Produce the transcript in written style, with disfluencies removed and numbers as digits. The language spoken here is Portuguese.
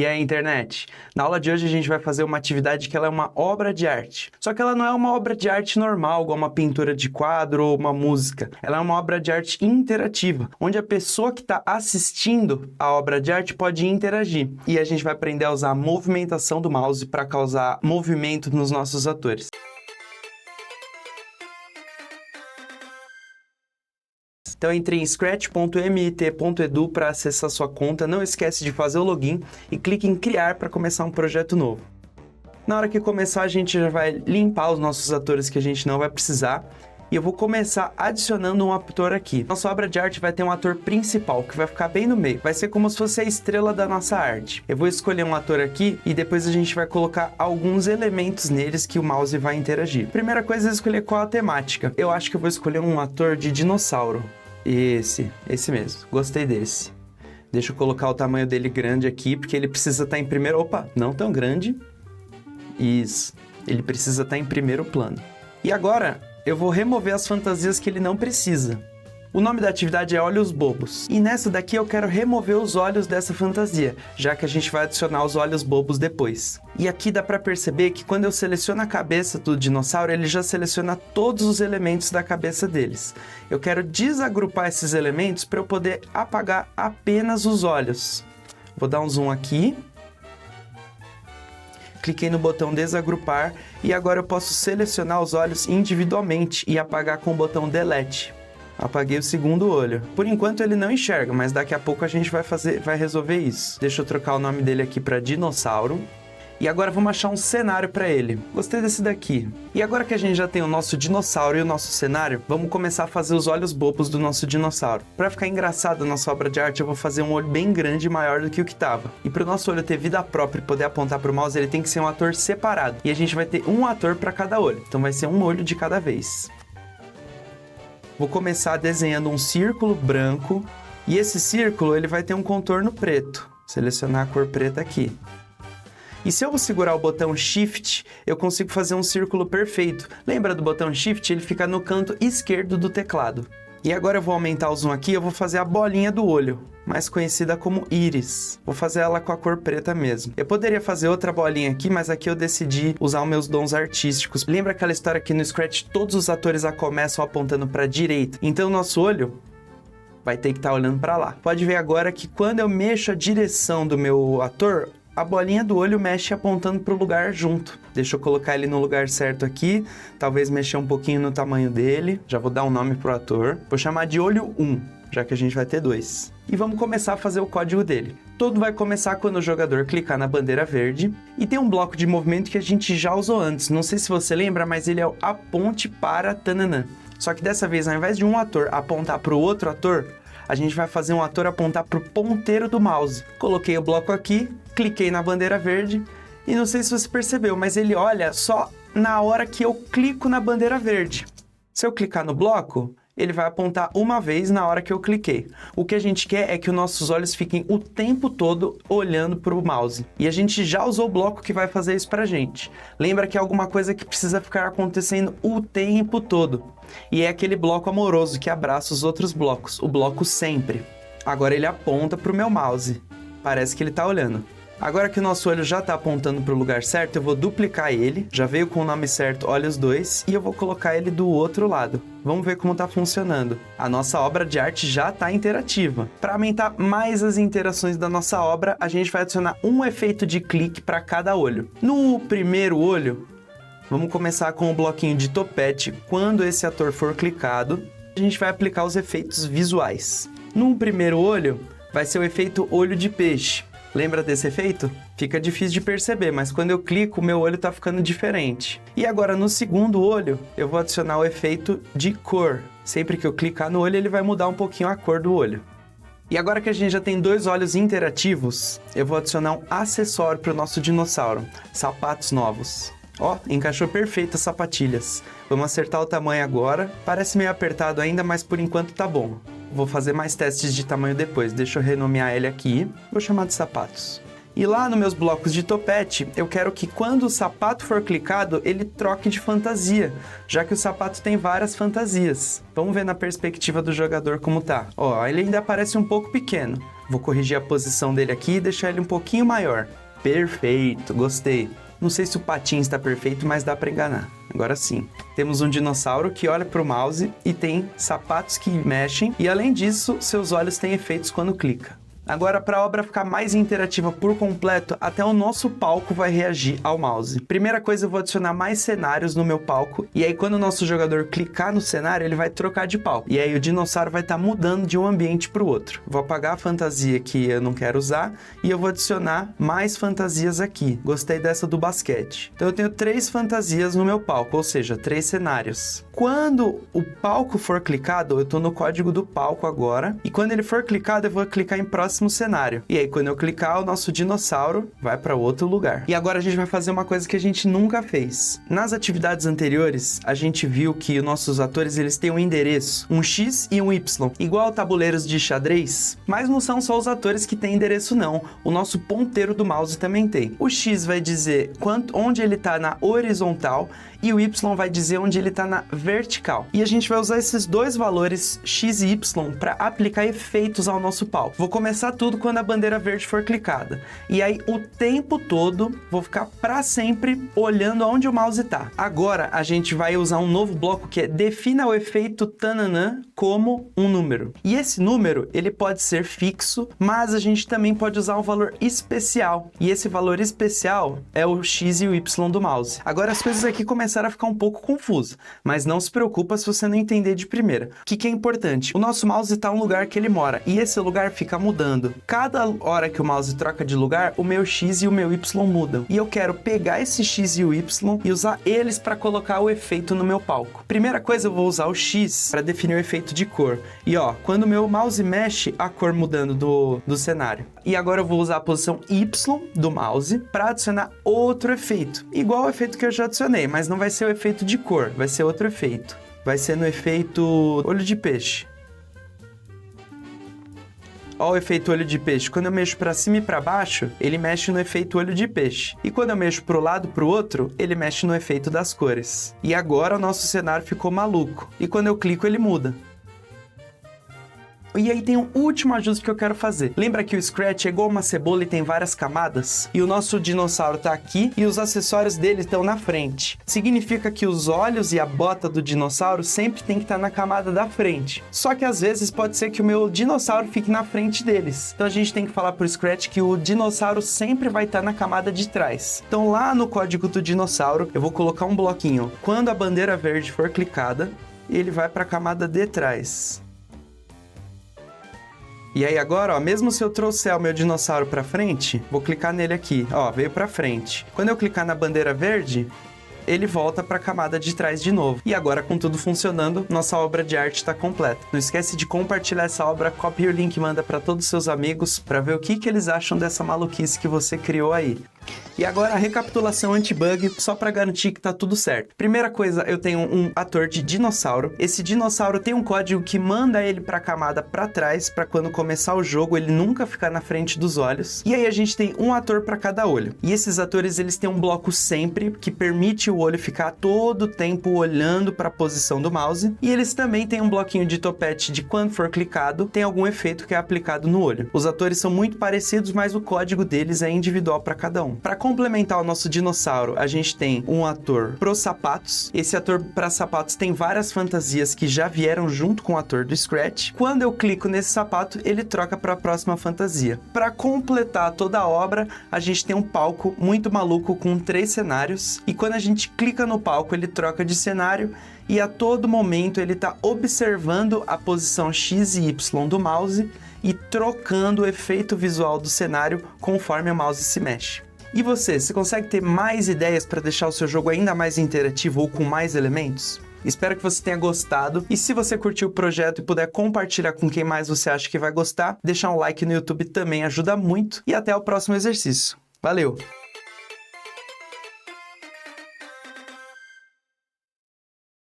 E aí, internet? Na aula de hoje a gente vai fazer uma atividade que ela é uma obra de arte. Só que ela não é uma obra de arte normal, igual uma pintura de quadro ou uma música. Ela é uma obra de arte interativa, onde a pessoa que está assistindo a obra de arte pode interagir. E a gente vai aprender a usar a movimentação do mouse para causar movimento nos nossos atores. Então entre em scratch.mit.edu para acessar sua conta, não esquece de fazer o login e clique em criar para começar um projeto novo. Na hora que começar, a gente já vai limpar os nossos atores que a gente não vai precisar e eu vou começar adicionando um ator aqui. Nossa obra de arte vai ter um ator principal, que vai ficar bem no meio. Vai ser como se fosse a estrela da nossa arte. Eu vou escolher um ator aqui e depois a gente vai colocar alguns elementos neles que o mouse vai interagir. Primeira coisa é escolher qual a temática. Eu acho que eu vou escolher um ator de dinossauro. Esse mesmo. Gostei desse. Deixa eu colocar o tamanho dele grande aqui, porque ele precisa estar em primeiro... Opa, não tão grande. Isso. Ele precisa estar em primeiro plano. E agora, eu vou remover as fantasias que ele não precisa. O nome da atividade é Olhos Bobos. E nessa daqui eu quero remover os olhos dessa fantasia, já que a gente vai adicionar os olhos bobos depois. E aqui dá para perceber que quando eu seleciono a cabeça do dinossauro, ele já seleciona todos os elementos da cabeça deles. Eu quero desagrupar esses elementos para eu poder apagar apenas os olhos. Vou dar um zoom aqui. Cliquei no botão desagrupar e agora eu posso selecionar os olhos individualmente e apagar com o botão delete. Apaguei o segundo olho. Por enquanto ele não enxerga, mas daqui a pouco a gente vai resolver isso. Deixa eu trocar o nome dele aqui para dinossauro. E agora vamos achar um cenário para ele. Gostei desse daqui. E agora que a gente já tem o nosso dinossauro e o nosso cenário, vamos começar a fazer os olhos bobos do nosso dinossauro. Para ficar engraçado a nossa obra de arte, eu vou fazer um olho bem grande e maior do que o que estava. E para o nosso olho ter vida própria e poder apontar para o mouse, ele tem que ser um ator separado. E a gente vai ter um ator para cada olho. Então vai ser um olho de cada vez. Vou começar desenhando um círculo branco e esse círculo ele vai ter um contorno preto. Selecionar a cor preta aqui. E se eu segurar o botão Shift, eu consigo fazer um círculo perfeito. Lembra do botão Shift? Ele fica no canto esquerdo do teclado. E agora eu vou aumentar o zoom aqui, eu vou fazer a bolinha do olho, mais conhecida como íris. Vou fazer ela com a cor preta mesmo. Eu poderia fazer outra bolinha aqui, mas aqui eu decidi usar os meus dons artísticos. Lembra aquela história que no Scratch todos os atores começam apontando para a direita? Então o nosso olho vai ter que estar olhando para lá. Pode ver agora que quando eu mexo a direção do meu ator, a bolinha do olho mexe apontando para o lugar junto. Deixa eu colocar ele no lugar certo aqui, talvez mexer um pouquinho no tamanho dele. Já vou dar um nome pro ator. Vou chamar de olho 1, já que a gente vai ter 2. E vamos começar a fazer o código dele. Tudo vai começar quando o jogador clicar na bandeira verde. E tem um bloco de movimento que a gente já usou antes. Não sei se você lembra, mas ele é o aponte para tananã. Só que dessa vez, ao invés de um ator apontar para o outro ator, a gente vai fazer um ator apontar para o ponteiro do mouse. Coloquei o bloco aqui, cliquei na bandeira verde e não sei se você percebeu, mas ele olha só na hora que eu clico na bandeira verde. Se eu clicar no bloco, ele vai apontar uma vez na hora que eu cliquei. O que a gente quer é que os nossos olhos fiquem o tempo todo olhando para o mouse. E a gente já usou o bloco que vai fazer isso pra gente. Lembra que é alguma coisa que precisa ficar acontecendo o tempo todo. E é aquele bloco amoroso que abraça os outros blocos, o bloco sempre. Agora ele aponta para o meu mouse. Parece que ele está olhando. Agora que o nosso olho já está apontando para o lugar certo, eu vou duplicar ele. Já veio com o nome certo, olhos 2, e eu vou colocar ele do outro lado. Vamos ver como está funcionando. A nossa obra de arte já está interativa. Para aumentar mais as interações da nossa obra, a gente vai adicionar um efeito de clique para cada olho. No primeiro olho, vamos começar com o bloquinho de topete. Quando esse ator for clicado, a gente vai aplicar os efeitos visuais. No primeiro olho, vai ser o efeito olho de peixe. Lembra desse efeito? Fica difícil de perceber, mas quando eu clico, o meu olho está ficando diferente. E agora, no segundo olho, eu vou adicionar o efeito de cor. Sempre que eu clicar no olho, ele vai mudar um pouquinho a cor do olho. E agora que a gente já tem 2 olhos interativos, eu vou adicionar um acessório para o nosso dinossauro. Sapatos novos. Ó, encaixou perfeito as sapatilhas. Vamos acertar o tamanho agora. Parece meio apertado ainda, mas por enquanto tá bom. Vou fazer mais testes de tamanho depois. Deixa eu renomear ele aqui. Vou chamar de sapatos. E lá nos meus blocos de topete, eu quero que quando o sapato for clicado, ele troque de fantasia, já que o sapato tem várias fantasias. Vamos ver na perspectiva do jogador como tá. Ó, ele ainda parece um pouco pequeno, Vou corrigir a posição dele aqui e deixar ele um pouquinho maior. Perfeito, gostei. Não sei se o patinho está perfeito, mas dá para enganar. Agora sim. Temos um dinossauro que olha para o mouse e tem sapatos que mexem. E além disso, seus olhos têm efeitos quando clica. Agora, para a obra ficar mais interativa por completo, até o nosso palco vai reagir ao mouse. Primeira coisa, eu vou adicionar mais cenários no meu palco, e aí quando o nosso jogador clicar no cenário, ele vai trocar de palco. E aí o dinossauro vai estar mudando de um ambiente para o outro. Vou apagar a fantasia que eu não quero usar, e eu vou adicionar mais fantasias aqui. Gostei dessa do basquete. Então eu tenho 3 fantasias no meu palco, ou seja, 3 cenários. Quando o palco for clicado, eu estou no código do palco agora, e quando ele for clicado, eu vou clicar em próximo cenário. E aí, quando eu clicar, o nosso dinossauro vai para outro lugar. E agora a gente vai fazer uma coisa que a gente nunca fez. Nas atividades anteriores, a gente viu que os nossos atores, eles têm um endereço, um X e um Y, igual tabuleiros de xadrez, mas não são só os atores que têm endereço, não. O nosso ponteiro do mouse também tem. O X vai dizer onde ele está na horizontal e o Y vai dizer onde ele está na vertical. E a gente vai usar esses dois valores X e Y para aplicar efeitos ao nosso palco. Vou começar tudo quando a bandeira verde for clicada. E aí, o tempo todo, vou ficar para sempre olhando onde o mouse está. Agora, a gente vai usar um novo bloco que é defina o efeito tananã como um número. E esse número, ele pode ser fixo, mas a gente também pode usar um valor especial. E esse valor especial é o X e o Y do mouse. Agora, as coisas aqui começaram a ficar um pouco confusas, mas não se preocupa se você não entender de primeira. O que é importante? O nosso mouse está no lugar que ele mora, e esse lugar fica mudando. Cada hora que o mouse troca de lugar, o meu X e o meu Y mudam. E eu quero pegar esse X e o Y e usar eles para colocar o efeito no meu palco. Primeira coisa, eu vou usar o X para definir o efeito de cor. E ó, quando o meu mouse mexe, a cor mudando do cenário. E agora eu vou usar a posição Y do mouse para adicionar outro efeito. Igual o efeito que eu já adicionei, mas não vai ser o efeito de cor, vai ser outro efeito. Vai ser no efeito olho de peixe. Ó o efeito olho de peixe. Quando eu mexo para cima e para baixo, ele mexe no efeito olho de peixe. E quando eu mexo para o lado e para o outro, ele mexe no efeito das cores. E agora o nosso cenário ficou maluco. E quando eu clico, ele muda. E aí tem um último ajuste que eu quero fazer. Lembra que o Scratch é igual uma cebola e tem várias camadas? E o nosso dinossauro tá aqui e os acessórios dele estão na frente. Significa que os olhos e a bota do dinossauro sempre tem que estar na camada da frente. Só que às vezes pode ser que o meu dinossauro fique na frente deles. Então a gente tem que falar pro Scratch que o dinossauro sempre vai estar na camada de trás. Então lá no código do dinossauro eu vou colocar um bloquinho. Quando a bandeira verde for clicada, ele vai para a camada de trás. E aí agora, ó, mesmo se eu trouxer o meu dinossauro para frente, vou clicar nele aqui, ó, veio para frente. Quando eu clicar na bandeira verde, ele volta para a camada de trás de novo. E agora, com tudo funcionando, nossa obra de arte está completa. Não esquece de compartilhar essa obra, copia o link e manda para todos os seus amigos para ver o que eles acham dessa maluquice que você criou aí. E agora a recapitulação anti-bug, só para garantir que tá tudo certo. Primeira coisa, eu tenho um ator de dinossauro. Esse dinossauro tem um código que manda ele para a camada para trás, para quando começar o jogo ele nunca ficar na frente dos olhos. E aí a gente tem um ator para cada olho. E esses atores, eles têm um bloco sempre que permite o olho ficar todo o tempo olhando para a posição do mouse. E eles também têm um bloquinho de topete de quando for clicado, tem algum efeito que é aplicado no olho. Os atores são muito parecidos, mas o código deles é individual para cada um. Para complementar o nosso dinossauro, a gente tem um ator pros sapatos. Esse ator para sapatos tem várias fantasias que já vieram junto com o ator do Scratch. Quando eu clico nesse sapato, ele troca para a próxima fantasia. Para completar toda a obra, a gente tem um palco muito maluco com 3 cenários. E quando a gente clica no palco, ele troca de cenário e a todo momento ele está observando a posição X e Y do mouse e trocando o efeito visual do cenário conforme o mouse se mexe. E você consegue ter mais ideias para deixar o seu jogo ainda mais interativo ou com mais elementos? Espero que você tenha gostado, e se você curtiu o projeto e puder compartilhar com quem mais você acha que vai gostar, deixar um like no YouTube também ajuda muito, e até o próximo exercício. Valeu!